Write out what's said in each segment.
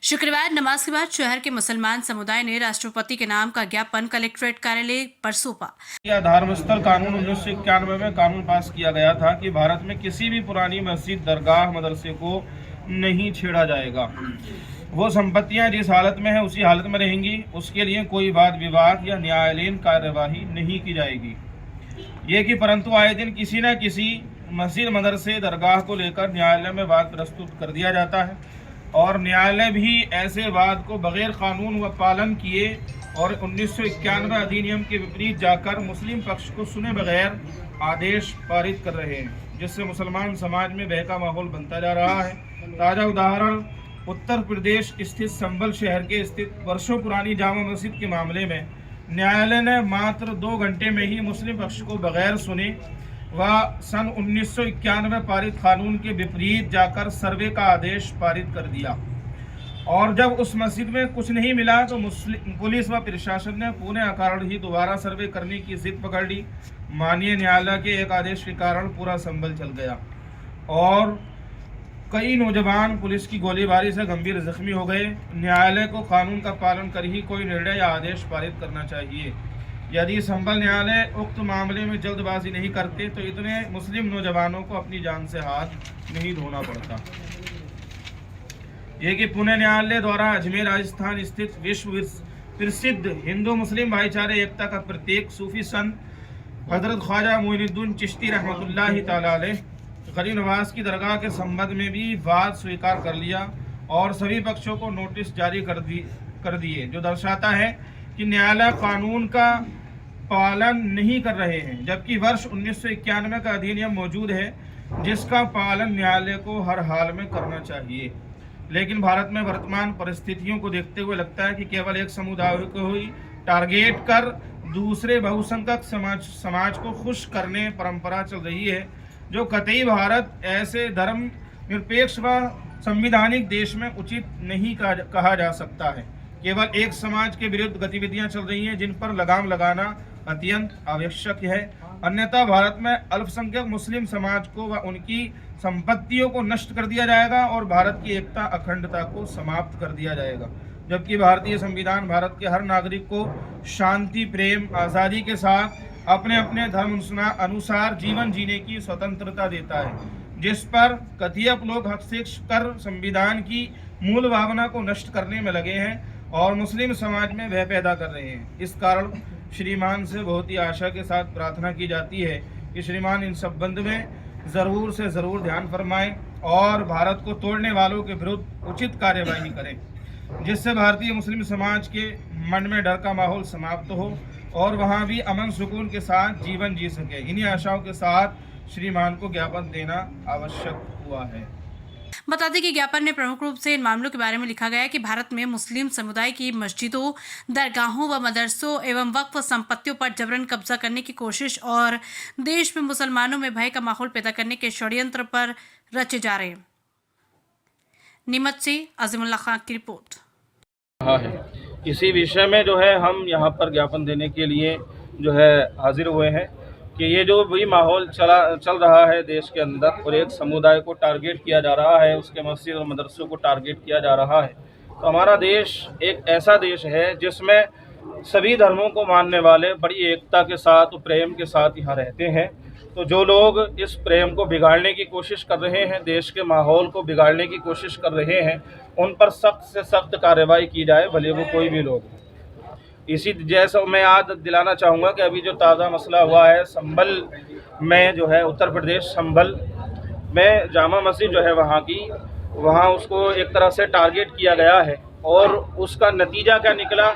शुक्रवार नमाज के बाद शहर के मुसलमान समुदाय ने राष्ट्रपति के नाम का ज्ञापन कलेक्ट्रेट कार्यालय पर सौंपा। धर्मस्थल कानून 1991 में कानून पास किया गया था कि भारत में किसी भी पुरानी मस्जिद, दरगाह, मदरसे को नहीं छेड़ा जाएगा। वो संपत्तियां जिस हालत में है उसी हालत में रहेंगी। उसके लिए कोई वाद विवाद या न्यायालयीन कार्यवाही नहीं की जाएगी। ये कि परंतु आए दिन किसी न किसी मस्जिद, मदरसे, दरगाह को लेकर न्यायालय में वाद प्रस्तुत कर दिया जाता है और न्यायालय भी ऐसे वाद को बगैर कानून व पालन किए और 1991 अधिनियम के विपरीत जाकर मुस्लिम पक्ष को सुने बगैर आदेश पारित कर रहे हैं, जिससे मुसलमान समाज में भय का माहौल बनता जा रहा है। ताज़ा उदाहरण उत्तर प्रदेश स्थित संभल शहर के स्थित वर्षों पुरानी जामा मस्जिद के मामले में न्यायालय ने मात्र 2 घंटे में ही मुस्लिम पक्ष को बगैर सुने व सन 1991 पारित कानून के विपरीत जाकर सर्वे का आदेश पारित कर दिया। और जब उस मस्जिद में कुछ नहीं मिला तो पुलिस व प्रशासन ने पुणे अकारण ही दोबारा सर्वे करने की जिद पकड़ ली। माननीय न्यायालय के एक आदेश के कारण पूरा संभल चल गया और कई नौजवान पुलिस की गोलीबारी से गंभीर जख्मी हो गए। न्यायालय को कानून का पालन कर ही कोई निर्णय या आदेश पारित करना चाहिए। यदि संभल न्यायालय उक्त मामले में जल्दबाजी नहीं करते तो इतने मुस्लिम नौजवानों को अपनी जान से हाथ नहीं धोना पड़ता। ये कि पुणे न्यायालय द्वारा अजमेर राजस्थान स्थित विश्व प्रसिद्ध हिंदू मुस्लिम भाईचारे एकता का प्रतीक सूफी संत हजरत ख्वाजा मोइनुद्दीन चिश्ती रहमतुल्लाहि तआला अलैह गरीब नवाज की दरगाह के संबंध में भी वाद स्वीकार कर लिया और सभी पक्षों को नोटिस जारी कर दिए, जो दर्शाता है कि न्यायालय कानून का पालन नहीं कर रहे हैं, जबकि वर्ष 1991 का अधिनियम मौजूद है जिसका पालन न्यायालय को हर हाल में करना चाहिए। लेकिन भारत में वर्तमान परिस्थितियों को देखते हुए लगता है कि केवल एक समुदाय को ही टारगेट कर दूसरे बहुसंख्यक समाज को खुश करने परंपरा चल रही है, जो कतई भारत ऐसे धर्म निरपेक्ष व संवैधानिक देश में उचित नहीं कहा जा सकता है। केवल एक समाज के विरुद्ध गतिविधियां चल रही हैं जिन पर लगाम लगाना अत्यंत आवश्यक है, अन्यथा भारत में अल्पसंख्यक मुस्लिम समाज को व उनकी संपत्तियों को नष्ट कर दिया जाएगा और भारत की एकता, अखंडता को समाप्त कर दिया जाएगा। जबकि भारतीय संविधान भारत के हर नागरिक को शांति, प्रेम, आज़ादी के साथ अपने अपने धर्म अनुसार जीवन जीने की स्वतंत्रता देता है, जिस पर कथियत लोग हस्तक्षेप कर संविधान की मूल भावना को नष्ट करने में लगे हैं और मुस्लिम समाज में भय पैदा कर रहे हैं। इस कारण श्रीमान से बहुत ही आशा के साथ प्रार्थना की जाती है कि श्रीमान इन संबंध में ज़रूर से ज़रूर ध्यान फरमाएं और भारत को तोड़ने वालों के विरुद्ध उचित कार्यवाही करें, जिससे भारतीय मुस्लिम समाज के मन में डर का माहौल समाप्त हो और वहाँ भी अमन सुकून के साथ जीवन जी सके। इन्हीं आशाओं के साथ श्रीमान को ज्ञापन देना आवश्यक हुआ है। बता दें कि ज्ञापन में प्रमुख रूप से इन मामलों के बारे में लिखा गया है कि भारत में मुस्लिम समुदाय की मस्जिदों, दरगाहों व मदरसों एवं वक्फ संपत्तियों पर जबरन कब्जा करने की कोशिश और देश में मुसलमानों में भय का माहौल पैदा करने के षड्यंत्र पर रचे जा रहे हैं। नीमच से अजीमुल्लाह खान की रिपोर्ट। इसी विषय में जो है हम यहाँ पर ज्ञापन देने के लिए जो है हाजिर हुए हैं कि ये जो भी माहौल चल रहा है देश के अंदर और एक समुदाय को टारगेट किया जा रहा है, उसके मस्जिद और मदरसों को टारगेट किया जा रहा है, तो हमारा देश एक ऐसा देश है जिसमें सभी धर्मों को मानने वाले बड़ी एकता के साथ और प्रेम के साथ यहाँ रहते हैं। तो जो लोग इस प्रेम को बिगाड़ने की कोशिश कर रहे हैं, देश के माहौल को बिगाड़ने की कोशिश कर रहे हैं, उन पर सख्त से सख्त कार्रवाई की जाए, भले वो कोई भी लोग। इसी जैसा मैं याद दिलाना चाहूँगा कि अभी जो ताज़ा मसला हुआ है संभल में, जो है उत्तर प्रदेश संभल में जामा मस्जिद जो है वहाँ उसको एक तरह से टारगेट किया गया है और उसका नतीजा क्या निकला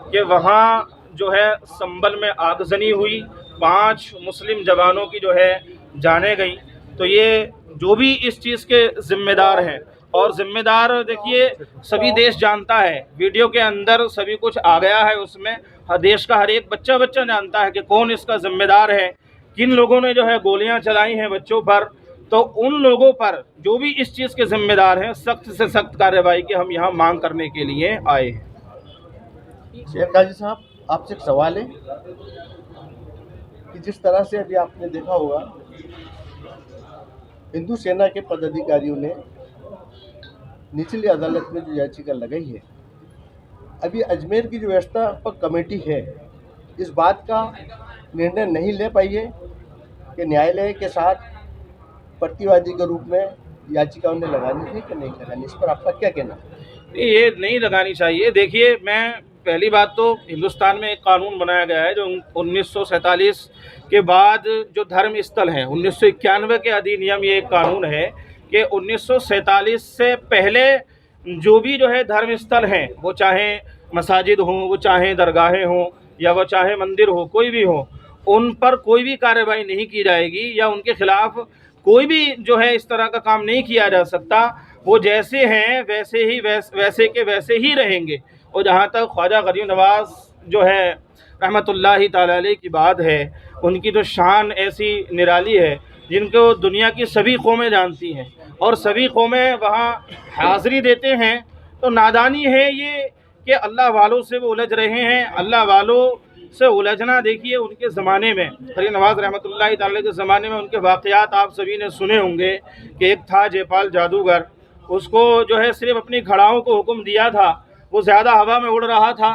कि वहाँ जो है संभल में आगजनी हुई, 5 मुस्लिम जवानों की जो है जानें गई। तो ये जो भी इस चीज़ के ज़िम्मेदार हैं, और जिम्मेदार देखिए सभी देश जानता है, वीडियो के अंदर सभी कुछ आ गया है, उसमें देश का हर एक बच्चा जानता है कि कौन इसका जिम्मेदार है, किन लोगों ने जो है गोलियां चलाई हैं बच्चों पर। तो उन लोगों पर जो भी इस चीज़ के जिम्मेदार हैं, सख्त से सख्त कार्रवाई की हम यहाँ मांग करने के लिए आए हैं। शेख काजी साहब, आपसे एक सवाल है कि जिस तरह से अभी आपने देखा होगा हिंदू सेना के पदाधिकारियों ने निचली अदालत में जो याचिका लगाई है, अभी अजमेर की जो व्यवस्थापक कमेटी है इस बात का निर्णय नहीं ले पाई है कि न्यायालय के साथ प्रतिवादी के रूप में याचिका उन्हें लगानी थी कि नहीं लगानी, इस पर आपका क्या कहना है? ये नहीं लगानी चाहिए। देखिए, मैं पहली बात तो हिंदुस्तान में एक कानून बनाया गया है जो 1947 के बाद जो धर्म स्थल हैं, 1991 के अधिनियम, ये एक कानून है कि 1947 से पहले जो भी जो है धर्म स्थल हैं, वो चाहे मसाजिद हों, वो चाहे दरगाहें हों, या वो चाहे मंदिर हो, कोई भी हो, उन पर कोई भी कार्रवाई नहीं की जाएगी या उनके खिलाफ कोई भी जो है इस तरह का काम नहीं किया जा सकता। वो जैसे हैं वैसे के वैसे ही रहेंगे। और जहाँ तक ख्वाजा गरीब नवाज़ जो है रहमतुल्लाहि ताला अलैह की बात है, उनकी तो शान ऐसी निराली है जिनको दुनिया की सभी कौमें जानती हैं और सभी कौमें वहाँ हाज़िरी देते हैं। तो नादानी है ये कि अल्लाह वालों से वो उलझ रहे हैं। अल्लाह वालों से उलझना, देखिए उनके ज़माने में, गरीब नवाज़ रहमतुल्लाहि ताला के ज़माने में उनके वाक़यात आप सभी ने सुने होंगे कि एक था जयपाल जादूगर, उसको जो है सिर्फ अपनी घड़ाओं को हुक्म दिया था, वो ज़्यादा हवा में उड़ रहा था,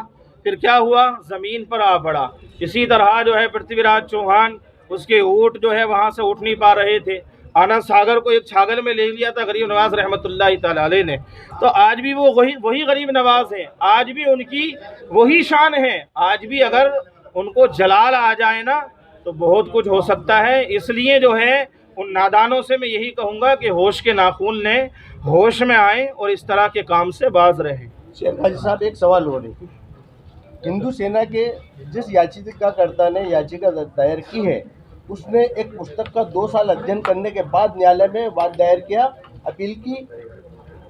फिर क्या हुआ, ज़मीन पर आ पड़ा। इसी तरह जो है पृथ्वीराज चौहान, उसके ऊँट जो है वहाँ से उठ नहीं पा रहे थे, आनंद सागर को एक छागल में ले लिया था गरीब नवाज़ रहमतुल्लाहि ताला अलैह ने। तो आज भी वो वही गरीब नवाज़ हैं, आज भी उनकी वही शान है। आज भी अगर उनको जलाल आ जाए ना तो बहुत कुछ हो सकता है। इसलिए जो है उन नादानों से मैं यही कहूँगा कि होश के नाखून ने होश में आए और इस तरह के काम से बाज रहें। शेर काजी साहब, एक सवाल हो रही, हिंदू सेना के जिस याचिकाकर्ता ने याचिका दायर की है उसने एक पुस्तक का 2 साल अध्ययन करने के बाद न्यायालय में वाद दायर किया, अपील की,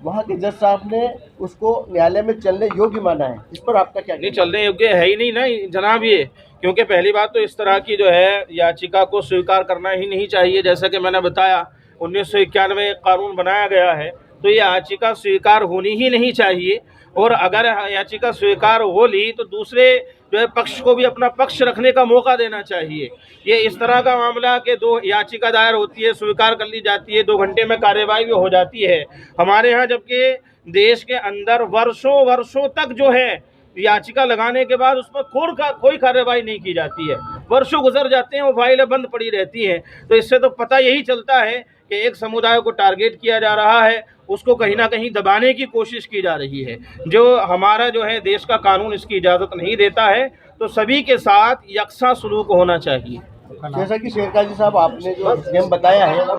वहाँ के जज साहब ने उसको न्यायालय में चलने योग्य माना है, इस पर आपका क्या? नहीं, चलने योग्य है ही नहीं ना जनाब ये, क्योंकि पहली बात तो इस तरह की जो है याचिका को स्वीकार करना ही नहीं चाहिए। जैसा कि मैंने बताया 1991 एक कानून बनाया गया है, तो ये याचिका स्वीकार होनी ही नहीं चाहिए। और अगर याचिका स्वीकार हो ली तो दूसरे जो है पक्ष को भी अपना पक्ष रखने का मौका देना चाहिए। ये इस तरह का मामला कि 2 याचिका दायर होती है, स्वीकार कर ली जाती है, 2 घंटे में कार्यवाही भी हो जाती है। हमारे यहाँ जबकि देश के अंदर वर्षों तक जो है याचिका लगाने के बाद उस पर कोई कार्रवाई नहीं की जाती है, वर्षों गुजर जाते हैं, वो फाइलें बंद पड़ी रहती हैं। तो इससे तो पता यही चलता है कि एक समुदाय को टारगेट किया जा रहा है, उसको कहीं ना कहीं दबाने की कोशिश की जा रही है, जो हमारा जो है देश का कानून इसकी इजाज़त नहीं देता है। तो सभी के साथ यकसा सलूक होना चाहिए। जैसा कि शेर काजी साहब आपने जो नियम बताया है